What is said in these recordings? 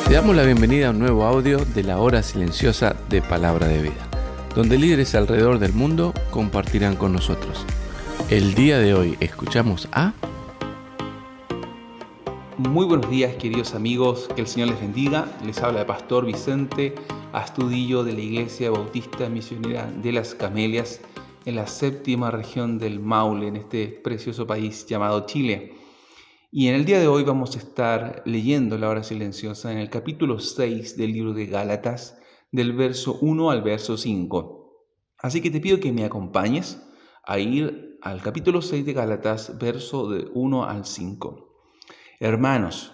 Te damos la bienvenida a un nuevo audio de la hora silenciosa de Palabra de Vida, donde líderes alrededor del mundo compartirán con nosotros. El día de hoy escuchamos a... Muy buenos días, queridos amigos, que el Señor les bendiga. Les habla el pastor Vicente Astudillo de la Iglesia Bautista Misionera de las Camelias en la séptima región del Maule, en este precioso país llamado Chile. Y en el día de hoy vamos a estar leyendo la hora silenciosa en el capítulo 6 del libro de Gálatas, del verso 1 al verso 5. Así que te pido que me acompañes a ir al capítulo 6 de Gálatas, verso de 1 al 5. Hermanos,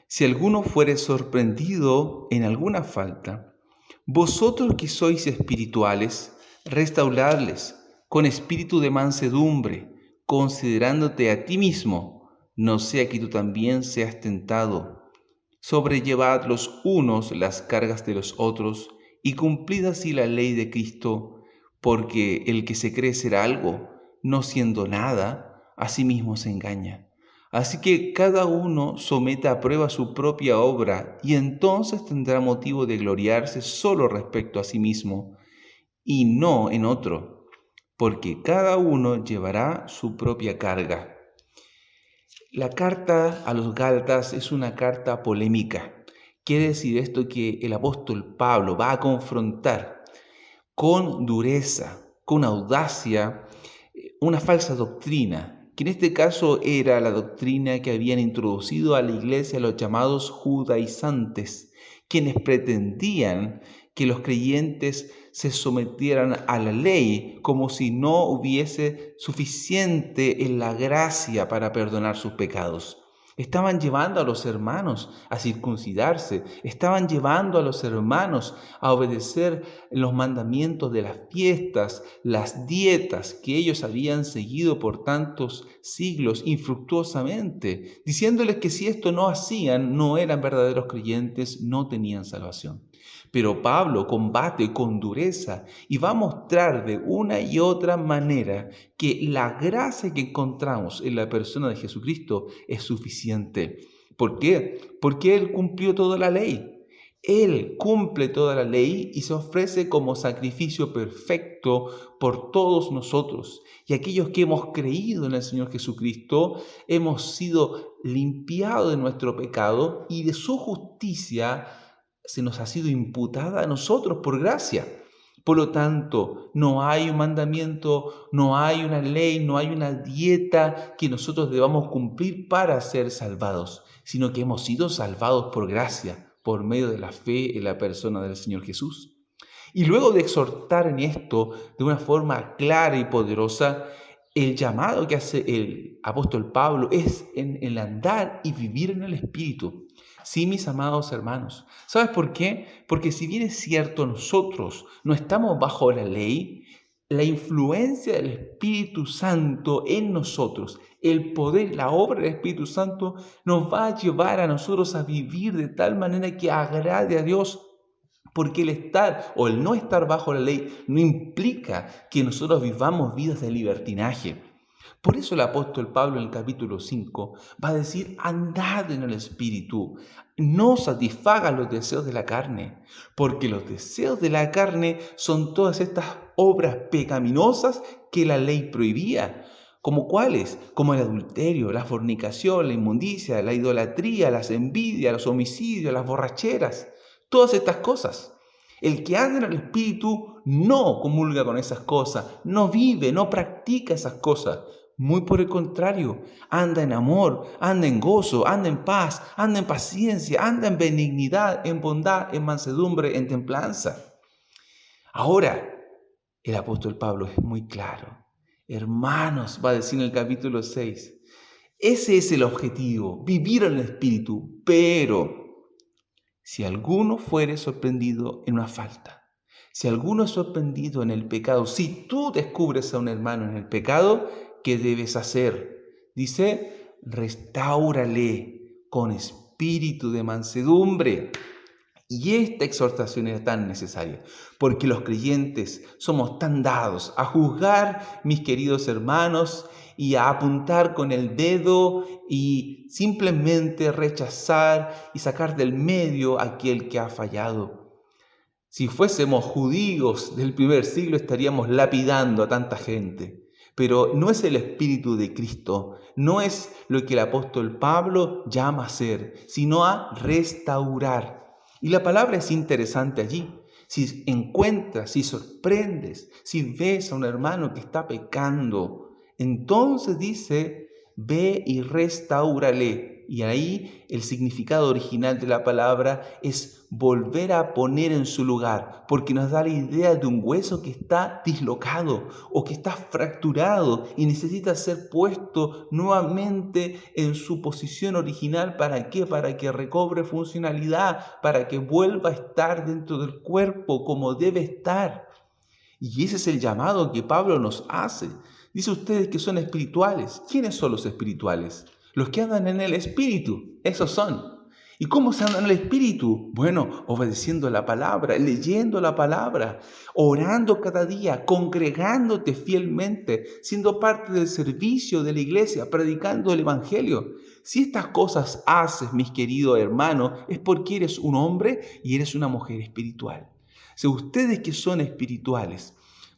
si alguno fuere sorprendido en alguna falta, vosotros que sois espirituales, restauradles con espíritu de mansedumbre, considerándote a ti mismo, no sea que tú también seas tentado. Sobrellevad los unos las cargas de los otros y cumplid así la ley de Cristo, porque el que se cree ser algo, no siendo nada, a sí mismo se engaña. Así que cada uno someta a prueba su propia obra y entonces tendrá motivo de gloriarse solo respecto a sí mismo y no en otro, porque cada uno llevará su propia carga. La carta a los Gálatas es una carta polémica. Quiere decir esto que el apóstol Pablo va a confrontar con dureza, con audacia, una falsa doctrina, que en este caso era la doctrina que habían introducido a la iglesia los llamados judaizantes, quienes pretendían que los creyentes se sometieran a la ley como si no hubiese suficiente en la gracia para perdonar sus pecados. Estaban llevando a los hermanos a circuncidarse, estaban llevando a los hermanos a obedecer los mandamientos de las fiestas, las dietas que ellos habían seguido por tantos siglos infructuosamente, diciéndoles que si esto no hacían, no eran verdaderos creyentes, no tenían salvación. Pero Pablo combate con dureza y va a mostrar de una y otra manera que la gracia que encontramos en la persona de Jesucristo es suficiente. ¿Por qué? Porque Él cumplió toda la ley. Él cumple toda la ley y se ofrece como sacrificio perfecto por todos nosotros. Y aquellos que hemos creído en el Señor Jesucristo, hemos sido limpiados de nuestro pecado y de su justicia se nos ha sido imputada a nosotros por gracia. Por lo tanto, no hay un mandamiento, no hay una ley, no hay una dieta que nosotros debamos cumplir para ser salvados, sino que hemos sido salvados por gracia, por medio de la fe en la persona del Señor Jesús. Y luego de exhortar en esto de una forma clara y poderosa, el llamado que hace el apóstol Pablo es en el andar y vivir en el Espíritu. Sí, mis amados hermanos. ¿Sabes por qué? Porque si bien es cierto, nosotros no estamos bajo la ley, la influencia del Espíritu Santo en nosotros, el poder, la obra del Espíritu Santo nos va a llevar a nosotros a vivir de tal manera que agrade a Dios. Porque el estar o el no estar bajo la ley no implica que nosotros vivamos vidas de libertinaje. Por eso el apóstol Pablo en el capítulo 5 va a decir, andad en el Espíritu, no satisfagan los deseos de la carne, porque los deseos de la carne son todas estas obras pecaminosas que la ley prohibía. ¿Como cuáles? Como el adulterio, la fornicación, la inmundicia, la idolatría, las envidias, los homicidios, las borracheras. Todas estas cosas. El que anda en el Espíritu no comulga con esas cosas, no vive, no practica esas cosas. Muy por el contrario, anda en amor, anda en gozo, anda en paz, anda en paciencia, anda en benignidad, en bondad, en mansedumbre, en templanza. Ahora, el apóstol Pablo es muy claro. Hermanos, va a decir en el capítulo 6, ese es el objetivo, vivir en el Espíritu, pero si alguno fuere sorprendido en una falta, si alguno es sorprendido en el pecado, si tú descubres a un hermano en el pecado, ¿qué debes hacer? Dice, restáurale con espíritu de mansedumbre. Y esta exhortación era tan necesaria, porque los creyentes somos tan dados a juzgar, mis queridos hermanos, y a apuntar con el dedo y simplemente rechazar y sacar del medio a aquel que ha fallado. Si fuésemos judíos del primer siglo estaríamos lapidando a tanta gente, pero no es el Espíritu de Cristo, no es lo que el apóstol Pablo llama a hacer, sino a restaurar. Y la palabra es interesante allí. Si encuentras, si sorprendes, si ves a un hermano que está pecando, entonces dice, ve y restáurale. Y ahí el significado original de la palabra es volver a poner en su lugar, porque nos da la idea de un hueso que está dislocado o que está fracturado y necesita ser puesto nuevamente en su posición original. ¿Para qué? Para que recobre funcionalidad, para que vuelva a estar dentro del cuerpo como debe estar. Y ese es el llamado que Pablo nos hace. Dice ustedes que son espirituales. ¿Quiénes son los espirituales? Los que andan en el Espíritu, esos son. ¿Y cómo se anda en el Espíritu? Bueno, obedeciendo la palabra, leyendo la palabra, orando cada día, congregándote fielmente, siendo parte del servicio de la iglesia, predicando el Evangelio. Si estas cosas haces, mis queridos hermanos, es porque eres un hombre y eres una mujer espiritual. Si ustedes que son espirituales,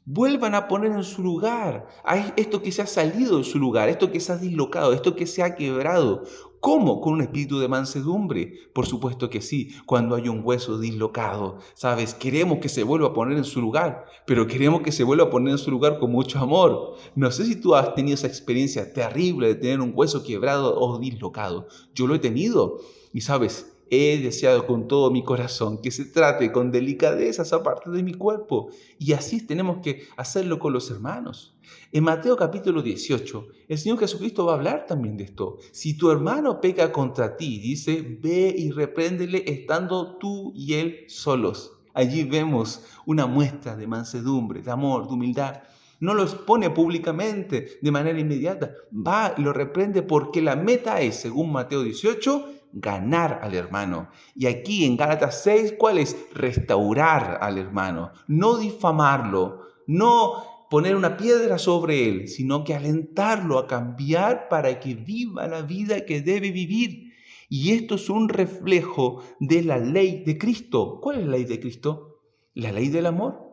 vuelvan a poner en su lugar a esto que se ha salido de su lugar, esto que se ha dislocado, esto que se ha quebrado. ¿Cómo? Con un espíritu de mansedumbre. Por supuesto que sí, cuando hay un hueso dislocado, ¿sabes? Queremos que se vuelva a poner en su lugar, pero queremos que se vuelva a poner en su lugar con mucho amor. No sé si tú has tenido esa experiencia terrible de tener un hueso quebrado o dislocado. Yo lo he tenido y, ¿sabes? He deseado con todo mi corazón que se trate con delicadeza esa parte de mi cuerpo. Y así tenemos que hacerlo con los hermanos. En Mateo capítulo 18, el Señor Jesucristo va a hablar también de esto. Si tu hermano peca contra ti, dice, ve y repréndele estando tú y él solos. Allí vemos una muestra de mansedumbre, de amor, de humildad. No lo expone públicamente de manera inmediata. Va y lo reprende porque la meta es, según Mateo 18, ganar al hermano. Y aquí en Gálatas 6, ¿cuál es? Restaurar al hermano. No difamarlo, no poner una piedra sobre él, sino que alentarlo a cambiar para que viva la vida que debe vivir. Y esto es un reflejo de la ley de Cristo. ¿Cuál es la ley de Cristo? La ley del amor.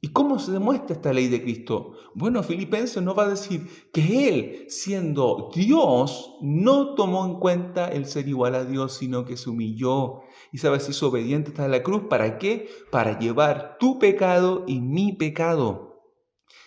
¿Y cómo se demuestra esta ley de Cristo? Bueno, Filipenses nos va a decir que Él, siendo Dios, no tomó en cuenta el ser igual a Dios, sino que se humilló. Y sabes, hizo obediente hasta la cruz. ¿Para qué? Para llevar tu pecado y mi pecado.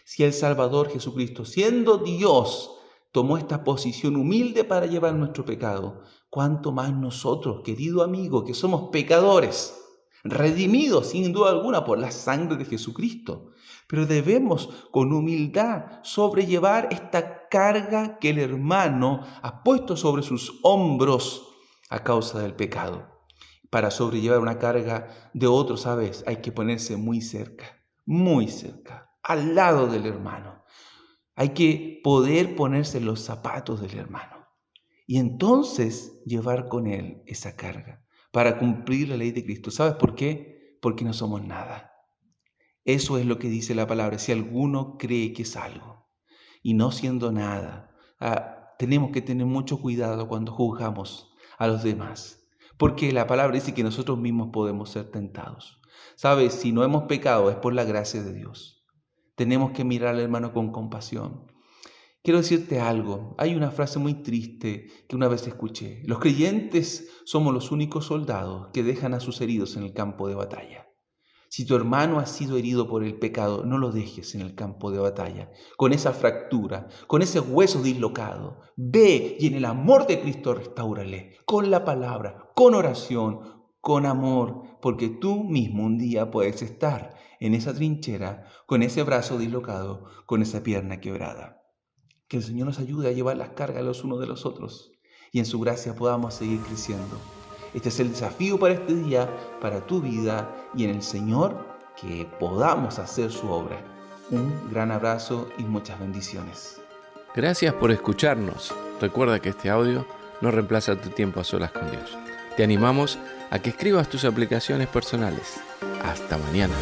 Si el Salvador Jesucristo, siendo Dios, tomó esta posición humilde para llevar nuestro pecado, ¿cuánto más nosotros, querido amigo, que somos pecadores? Redimidos sin duda alguna por la sangre de Jesucristo, pero debemos con humildad sobrellevar esta carga que el hermano ha puesto sobre sus hombros a causa del pecado. Para sobrellevar una carga de otro, ¿sabes? Hay que ponerse muy cerca, al lado del hermano. Hay que poder ponerse en los zapatos del hermano y entonces llevar con él esa carga para cumplir la ley de Cristo. ¿Sabes por qué? Porque no somos nada. Eso es lo que dice la palabra. Si alguno cree que es algo y no siendo nada, tenemos que tener mucho cuidado cuando juzgamos a los demás. Porque la palabra dice que nosotros mismos podemos ser tentados. ¿Sabes? Si no hemos pecado es por la gracia de Dios. Tenemos que mirar al hermano con compasión. Quiero decirte algo. Hay una frase muy triste que una vez escuché. Los creyentes somos los únicos soldados que dejan a sus heridos en el campo de batalla. Si tu hermano ha sido herido por el pecado, no lo dejes en el campo de batalla, con esa fractura, con ese hueso dislocado. Ve y en el amor de Cristo restáurale, con la palabra, con oración, con amor, porque tú mismo un día puedes estar en esa trinchera, con ese brazo dislocado, con esa pierna quebrada. Que el Señor nos ayude a llevar las cargas los unos de los otros y en su gracia podamos seguir creciendo. Este es el desafío para este día, para tu vida y en el Señor que podamos hacer su obra. Un gran abrazo y muchas bendiciones. Gracias por escucharnos. Recuerda que este audio no reemplaza tu tiempo a solas con Dios. Te animamos a que escribas tus aplicaciones personales. Hasta mañana.